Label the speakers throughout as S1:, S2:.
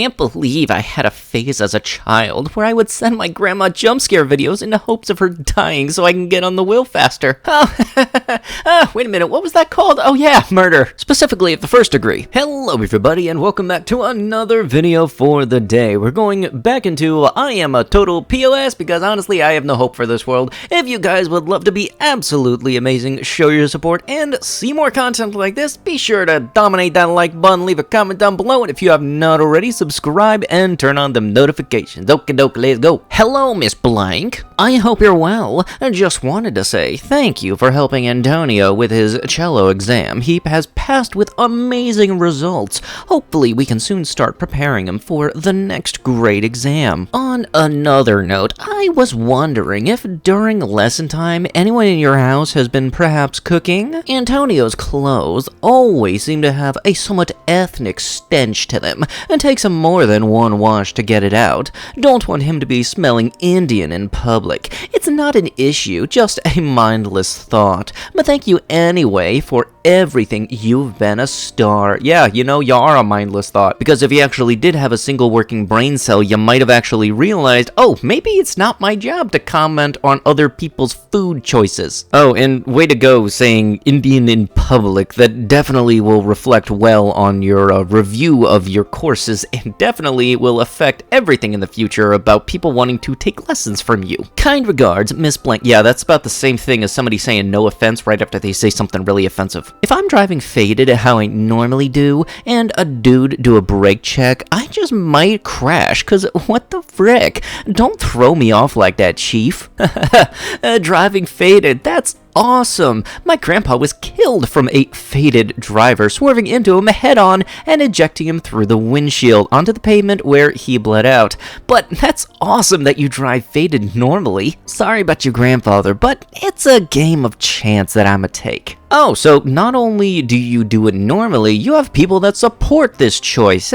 S1: can't believe I had a phase as a child where I would send my grandma jump scare videos in the hopes of her dying so I can get on the wheel faster. Oh, wait a minute, what was that called? Oh yeah, murder. Specifically of the first degree. Hello everybody and welcome back to another video for the day. We're going back into I Am a Total POS because honestly I have no hope for this world. If you guys would love to be absolutely amazing, show your support, and see more content like this, be sure to dominate that like button, leave a comment down below, and if you have not already, subscribe and turn on the notifications. Okie doke, let's go. Hello, Miss Blank. I hope you're well. I just wanted to say thank you for helping Antonio with his cello exam. He has passed with amazing results. Hopefully we can soon start preparing him for the next great exam. On another note, I was wondering if during lesson time anyone in your house has been perhaps cooking? Antonio's clothes always seem to have a somewhat ethnic stench to them, and takes him more than one wash to get it out. Don't want him to be smelling Indian in public. It's not an issue, just a mindless thought. But thank you anyway for everything. You've been a star. Yeah, you know, you are a mindless thought. Because if you actually did have a single working brain cell, you might have actually realized, oh, maybe it's not my job to comment on other people's food choices. Oh, and way to go saying Indian in public. That definitely will reflect well on your review of your courses, and definitely will affect everything in the future about people wanting to take lessons from you. Kind regards, Miss Blank. Yeah, that's about the same thing as somebody saying no offense right after they say something really offensive. If I'm driving faded how I normally do, and a dude do a brake check, I just might crash, cause what the frick? Don't throw me off like that, chief. Driving faded, that's awesome! My grandpa was killed from a faded driver swerving into him head-on and ejecting him through the windshield onto the pavement where he bled out. But that's awesome that you drive faded normally. Sorry about your grandfather, but it's a game of chance that I'ma take. Oh, so not only do you do it normally, you have people that support this choice.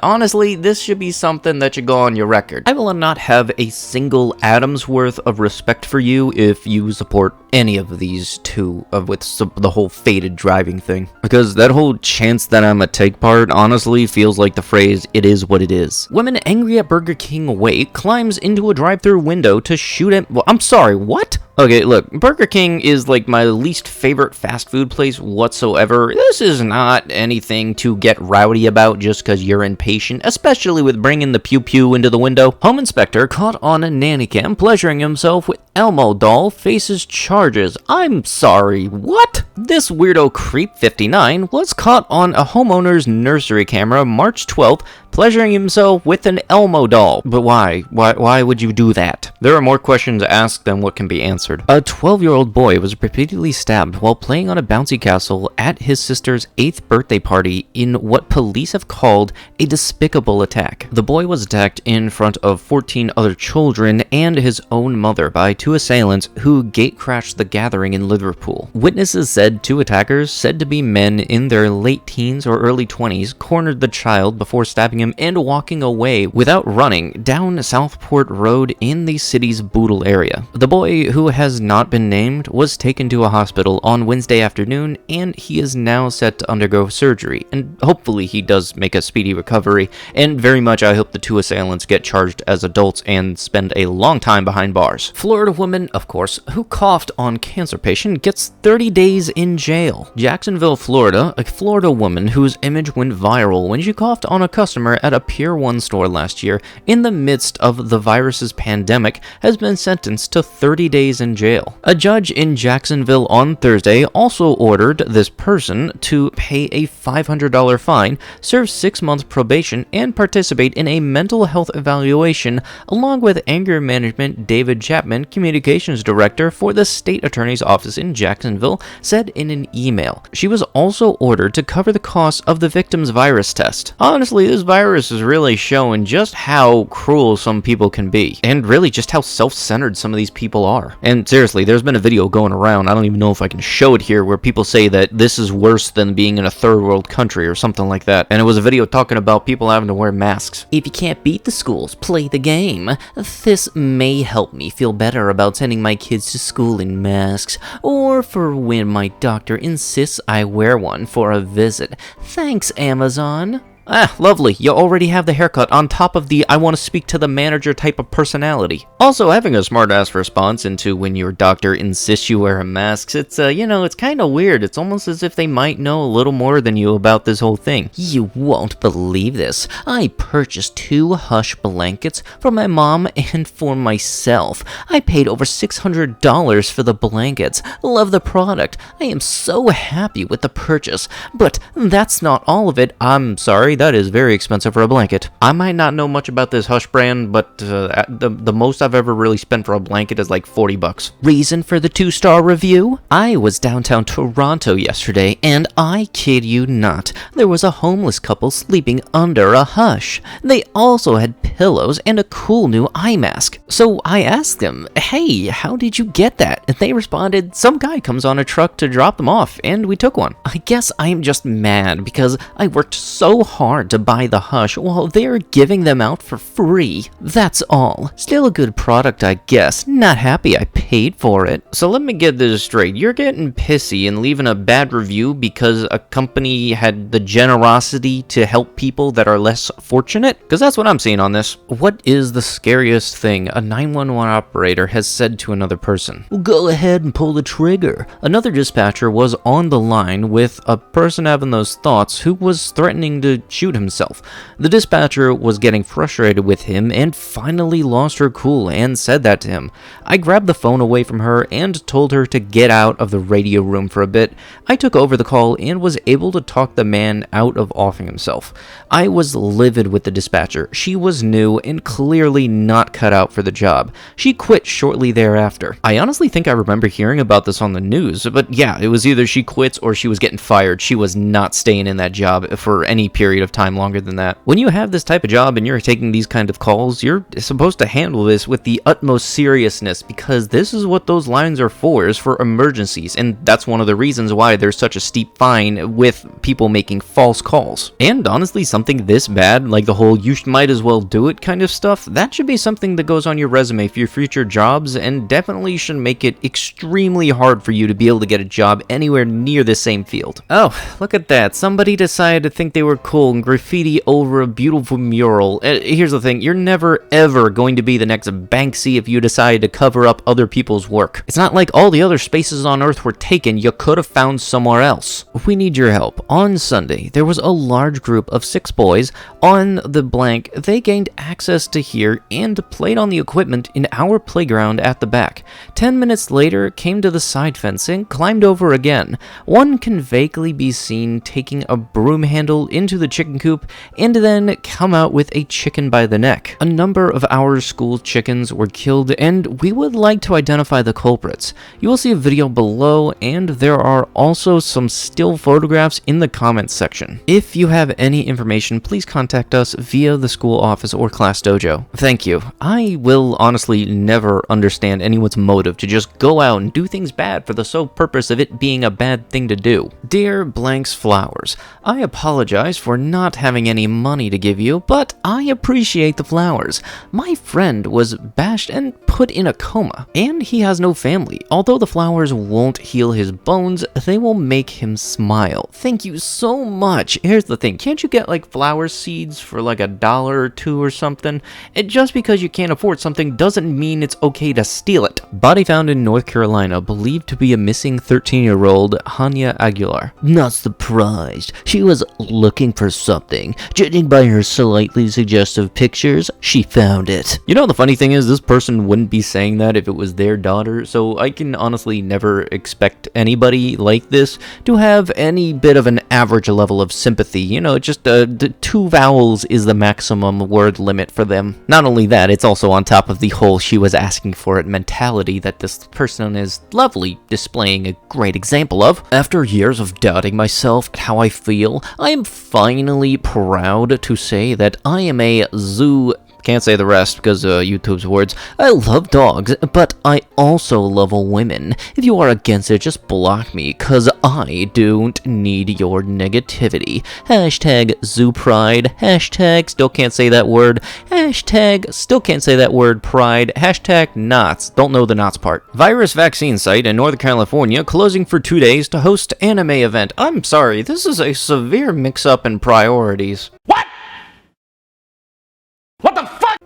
S1: Honestly, this should be something that should go on your record. I will not have a single atom's worth of respect for you if you support any of these two with the whole faded driving thing. Because that whole chance that I'm a take part honestly feels like the phrase, it is what it is. Woman angry at Burger King wait climbs into a drive-thru window to shoot at... Well, I'm sorry, what? Okay, look, Burger King is like my least favorite fast food place whatsoever. This is not anything to get rowdy about just because you're impatient, especially with bringing the pew-pew into the window. Home inspector caught on a nanny cam pleasuring himself with Elmo doll faces charges. I'm sorry, what? This weirdo creep 59 was caught on a homeowner's nursery camera March 12th pleasuring himself with an Elmo doll. But why? Why would you do that? There are more questions asked than what can be answered. A 12-year-old boy was repeatedly stabbed while playing on a bouncy castle at his sister's 8th birthday party in what police have called a despicable attack. The boy was attacked in front of 14 other children and his own mother by two assailants who gate-crashed the gathering in Liverpool. Witnesses said two attackers, said to be men in their late teens or early 20s, cornered the child before stabbing him and walking away without running down Southport Road in the city's Bootle area. The boy, who has not been named, was taken to a hospital on Wednesday afternoon, and he is now set to undergo surgery, and hopefully he does make a speedy recovery, and very much I hope the two assailants get charged as adults and spend a long time behind bars. Florida woman, of course, who coughed on cancer patient gets 30 days in jail. Jacksonville, Florida, a Florida woman whose image went viral when she coughed on a customer at a Pier 1 store last year in the midst of the virus's pandemic has been sentenced to 30 days in jail. A judge in Jacksonville on Thursday also ordered this person to pay a $500 fine, serve 6 months probation, and participate in a mental health evaluation, along with anger management. David Chapman, communications director for the state attorney's office in Jacksonville, said in an email. She was also ordered to cover the costs of the victim's virus test. Honestly, this virus is really showing just how cruel some people can be, and really just how self-centered some of these people are. And seriously, there's been a video going around, I don't even know if I can show it here, where people say that this is worse than being in a third world country or something like that. And it was a video talking about people having to wear masks. If you can't beat the schools, play the game. This may help me feel better about sending my kids to school in masks, or for when my doctor insists I wear one for a visit. Thanks, Amazon. Ah, lovely. You already have the haircut on top of the I want to speak to the manager type of personality. Also, having a smart-ass response into when your doctor insists you wear a mask, it's, it's kind of weird. It's almost as if they might know a little more than you about this whole thing. You won't believe this. I purchased 2 hush blankets for my mom and for myself. I paid over $600 for the blankets. Love the product. I am so happy with the purchase. But that's not all of it. I'm sorry, that is very expensive for a blanket. I might not know much about this Hush brand, but the most I've ever really spent for a blanket is like $40. Reason for the 2-star review? I was downtown Toronto yesterday, and I kid you not, there was a homeless couple sleeping under a Hush. They also had pillows and a cool new eye mask. So I asked them, hey, how did you get that? And they responded, some guy comes on a truck to drop them off, and we took one. I guess I am just mad because I worked so hard to buy the Hush while they're giving them out for free. That's all. Still a good product, I guess. Not happy I paid for it. So let me get this straight. You're getting pissy and leaving a bad review because a company had the generosity to help people that are less fortunate? Because that's what I'm seeing on this. What is the scariest thing a 911 operator has said to another person? Well, go ahead and pull the trigger. Another dispatcher was on the line with a person having those thoughts who was threatening to shoot himself. The dispatcher was getting frustrated with him and finally lost her cool and said that to him. I grabbed the phone away from her and told her to get out of the radio room for a bit. I took over the call and was able to talk the man out of offing himself. I was livid with the dispatcher. She was new and clearly not cut out for the job. She quit shortly thereafter. I honestly think I remember hearing about this on the news, but yeah, it was either she quits or she was getting fired. She was not staying in that job for any period of time longer than that. When you have this type of job and you're taking these kind of calls, you're supposed to handle this with the utmost seriousness because this is what those lines are for, is for emergencies, and that's one of the reasons why there's such a steep fine with people making false calls. And honestly, something this bad, like the whole you might as well do it kind of stuff, that should be something that goes on your resume for your future jobs and definitely should make it extremely hard for you to be able to get a job anywhere near the same field. Oh, look at that. Somebody decided to think they were cool and graffiti over a beautiful mural. Here's the thing, you're never ever going to be the next Banksy if you decide to cover up other people's work. It's not like all the other spaces on Earth were taken, you could have found somewhere else. We need your help. On Sunday, there was a large group of 6 boys on the blank. They gained access to here and played on the equipment in our playground at the back. 10 minutes later, came to the side fence and climbed over again. One can vaguely be seen taking a broom handle into the chicken coop and then come out with a chicken by the neck. A number of our school chickens were killed and we would like to identify the culprits. You will see a video below and there are also some still photographs in the comments section. If you have any information, please contact us via the school office or class dojo. Thank you. I will honestly never understand anyone's motive to just go out and do things bad for the sole purpose of it being a bad thing to do. Dear Blank's Flowers, I apologize for not having any money to give you, but I appreciate the flowers. My friend was bashed and put in a coma, and he has no family. Although the flowers won't heal his bones, they will make him smile. Thank you so much. Here's the thing, can't you get like flower seeds for like $1 or $2 or something? And just because you can't afford something doesn't mean it's okay to steal it. Body found in North Carolina, believed to be a missing 13-year-old Hania Aguilar. Not surprised. She was looking for something. Judging by her slightly suggestive pictures, she found it. You know, the funny thing is, this person wouldn't be saying that if it was their daughter, so I can honestly never expect anybody like this to have any bit of an average level of sympathy. You know, just 2 vowels is the maximum word limit for them. Not only that, it's also on top of the whole she was asking for it mentality that this person is lovely displaying a great example of. After years of doubting myself at how I feel, I am finally proud to say that I am a zoo. Can't say the rest because YouTube's words. I love dogs, but I also love women. If you are against it, just block me, cause I don't need your negativity. Hashtag zoo pride. Hashtag still can't say that word. Hashtag still can't say that word pride. Hashtag knots. Don't know the knots part. Vaccination Site in Northern California closing for 2 days to host anime event. I'm sorry, this is a severe mix-up in priorities. What?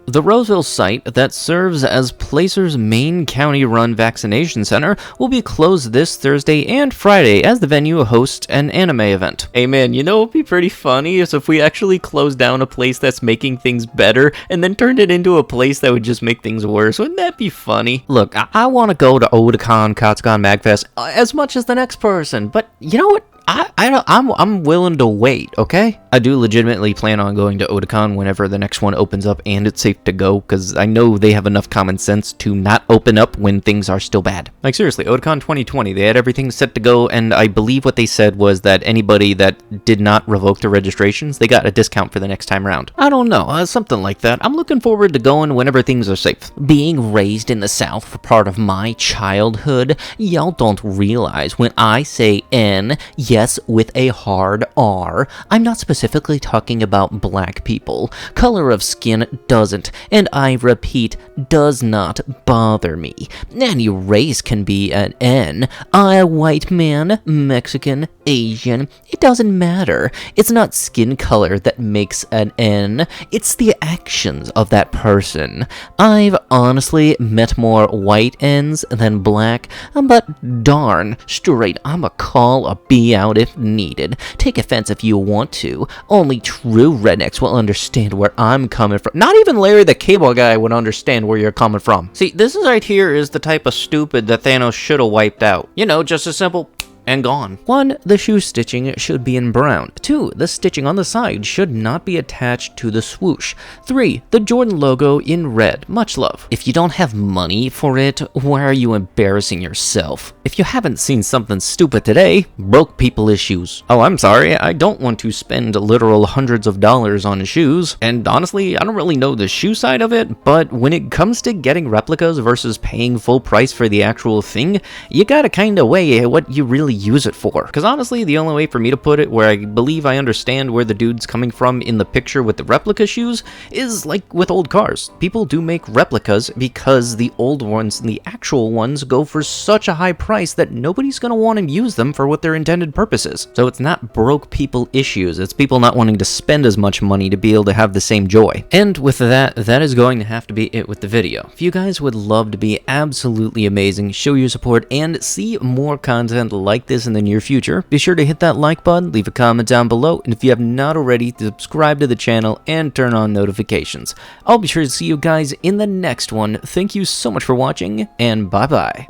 S1: The Roseville site that serves as Placer's main county-run vaccination center will be closed this Thursday and Friday as the venue hosts an anime event. Hey man, you know what would be pretty funny is if we actually closed down a place that's making things better and then turned it into a place that would just make things worse. Wouldn't that be funny? Look, I want to go to Otakon, Katsucon, Magfest as much as the next person, but you know what? I'm willing to wait, okay? I do legitimately plan on going to Otakon whenever the next one opens up and it's safe to go, because I know they have enough common sense to not open up when things are still bad. Like seriously, Otakon 2020, they had everything set to go, and I believe what they said was that anybody that did not revoke their registrations, they got a discount for the next time around. I don't know, something like that. I'm looking forward to going whenever things are safe. Being raised in the South for part of my childhood, y'all don't realize when I say N, yes, with a hard R, I'm not specifically talking about black people. Color of skin doesn't, and I repeat, does not bother me. Any race can be an N. A white man, Mexican, Asian, it doesn't matter. It's not skin color that makes an N, it's the actions of that person. I've honestly met more white N's than black, but darn straight, I'ma call a B out if needed. Take offense if you want to. Only true rednecks will understand where I'm coming from. Not even Larry the Cable Guy would understand where you're coming from. See, this is right here is the type of stupid that Thanos should have wiped out. You know, just a simple and gone. 1. The shoe stitching should be in brown. 2. The stitching on the side should not be attached to the swoosh. 3. The Jordan logo in red. Much love. If you don't have money for it, why are you embarrassing yourself? If you haven't seen something stupid today, broke people issues. Oh, I'm sorry, I don't want to spend literal hundreds of dollars on shoes, and honestly, I don't really know the shoe side of it, but when it comes to getting replicas versus paying full price for the actual thing, you gotta kinda weigh what you really use it for. Because honestly, the only way for me to put it where I believe I understand where the dude's coming from in the picture with the replica shoes is like with old cars. People do make replicas because the old ones and the actual ones go for such a high price that nobody's going to want to use them for what their intended purpose is. So it's not broke people issues, it's people not wanting to spend as much money to be able to have the same joy. And with that is going to have to be it with the video. If you guys would love to be absolutely amazing, show your support, and see more content like this in the near future, be sure to hit that like button, leave a comment down below, and if you have not already, subscribe to the channel and turn on notifications. I'll be sure to see you guys in the next one. Thank you so much for watching, and bye-bye.